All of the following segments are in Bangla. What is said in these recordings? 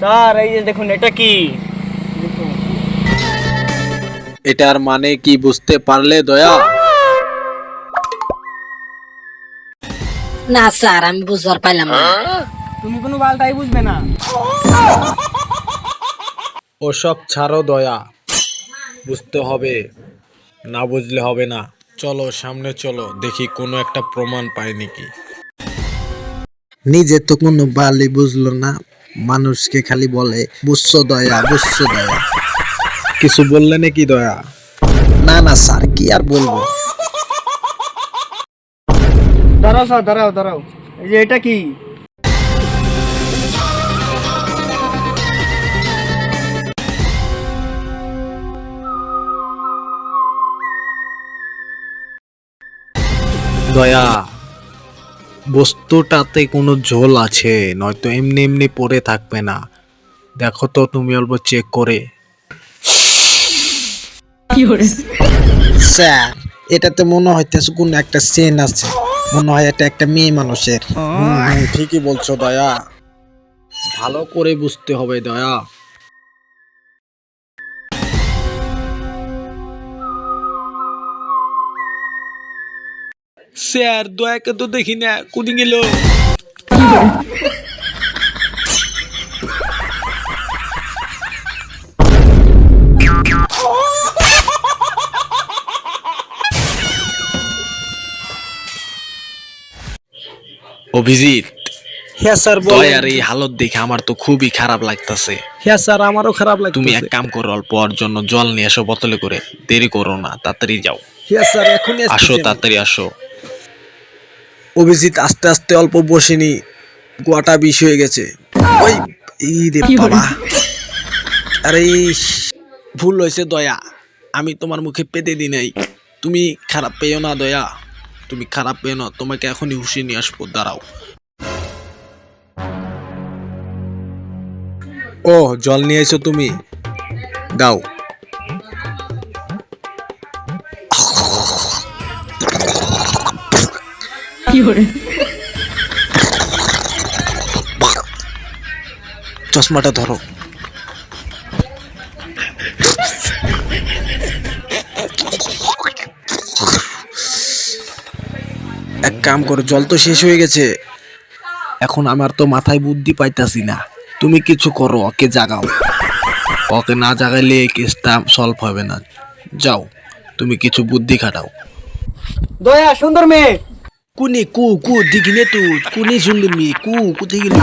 স্যার এই যে দেখুন এটা কি? এটার মানে কি বুঝতে পারলে দয়া? না স্যার, আমি বুঝবার পাইলাম না। তুমি কোনো বালটাই বুঝবে না। ওসব ছাড়ো দয়া, বুঝতে হবে, না বুঝলে হবে না। চলো সামনে চলো, দেখি কোনো একটা প্রমাণ পাই নাকি। নিজে তো কোনো বালি বুঝলো না, মানুষকে খালি বলে বুঝছো দয়া, বুঝছো দয়া। কিছু বললে নাকি দয়া? না না স্যার, কি আর বলবো। দাঁড়াও স্যার, দাঁড়াও। এই যে এটা কি? দয়া, বস্তুটাতে কোনো ঝোল আছে, নয়তো এমনি এমনি পড়ে থাকবে না। দেখো তো তুমি অল্প চেক করে। স্যার, এটাতে মনে হইতেছে কোনো একটা চেন আছে, মনে হয় এটা একটা মেয়ে মানুষের। ঠিকই বলছো দয়া, ভালো করে বুঝতে হবে দয়া। স্যার দয়াকে তো দেখি না, কোথায় গেল? অভিজিৎ, হ্যাঁ স্যার, দয়ার এই হালত দেখে আমার তো খুবই খারাপ লাগতেছে। হ্যাঁ স্যার, আমারও খারাপ লাগছে। তুমি এক কাম করো, অল্প ওর জন্য জল নিয়ে এসো বোতলে করে। দেরি করো না, তাড়াতাড়ি যাও। হ্যাঁ স্যার, এখনই আসো, তাড়াতাড়ি আসো। অভিজিৎ আস্তে আস্তে অল্প বসেনি, গোয়াটা বিষ হয়ে গেছে। ওই এই রে বাবা, আরে ভুল হয়েছে দয়া, আমি তোমার মুখে পেতে দি নাই। তুমি খারাপ পেও না দয়া, তুমি খারাপ পেও না, তোমাকে এখনই হুশে নিয়ে আসবো, দাঁড়াও। ও জল নিয়ে এসো তুমি, দাও। চশমাটা ধরো। এক কাম করো, জল তো শেষ হয়ে গেছে, এখন আমার তো মাথায় বুদ্ধি পাইতাছি না। তুমি কিছু করো, ওকে জাগাও। ওকে না জাগাইলে এই কেসটা সলভ হবে না। যাও, তুমি কিছু বুদ্ধি খাটাও। দয়া সুন্দর মেয়ে। কুনি কু কু দিগিনে তু কুনি সুন্দর মেয়ে, কু কোথায় গেলি?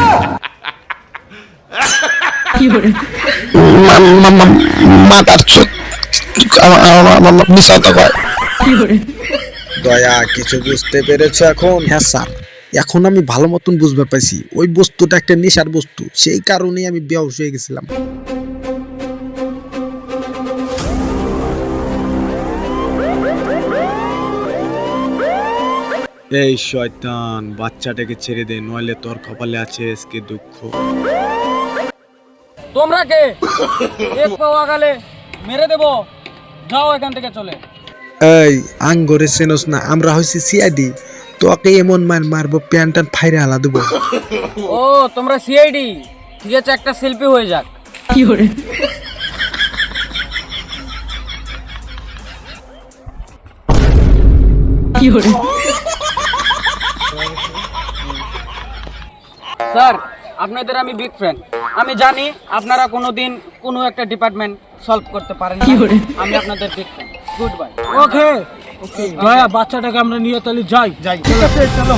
মাতার চোখ মিশাতে হয়। দয়া, কিছু বুঝতে পেরেছো এখন? হ্যাঁ স্যার, এখন আমি ভালো মতন বুঝতে পারছি, ওই বস্তুটা একটা নেশার বস্তু, সেই কারণেই আমি বেহুশ হয়ে গেছিলাম। এই শয়তান, বাচ্চাটাকে ছেড়ে দে, নইলে তোর কপালে আছে আজকে দুঃখ। তোমরা কে? এক পাওয়া গেলে মেরে দেবো, যাও এখান থেকে চলে। এই আঙ্গরে চেনস না, আমরা হইছি সিআইডি, তোকে এমন মারবো প্যান্ট টান ফাইরে আলা দেবো। ও তোমরা সিআইডি, ঠিক আছে, একটা সেলফি হয়ে যাক। স্যার, আপনাদের আমি বিগ ফ্যান। আমি জানি আপনারা কোনোদিন কোনো একটা ডিপার্টমেন্ট সলভ করতে পারেন না। আমি আপনাদের big fan. Good bye. Okay Daya, বাচ্চাটাকে আমরা নিয়ে তাহলে যাই। ঠিক আছে, চলো।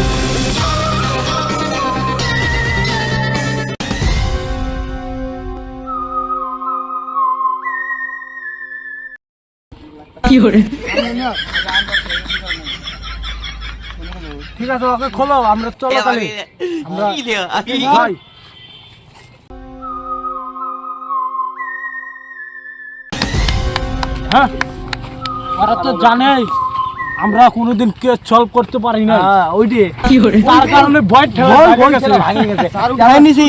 ঠিক আছে, ওকে খোলো, আমরা চলো তাহলে, আমরা যাই। হ্যাঁ, ওরা তো জানেই আমরা কোনোদিন কেস সলভ করতে পারি না। ওইটি তার কারণে ভয় ভাঙে গেছে। জানাই নিছি।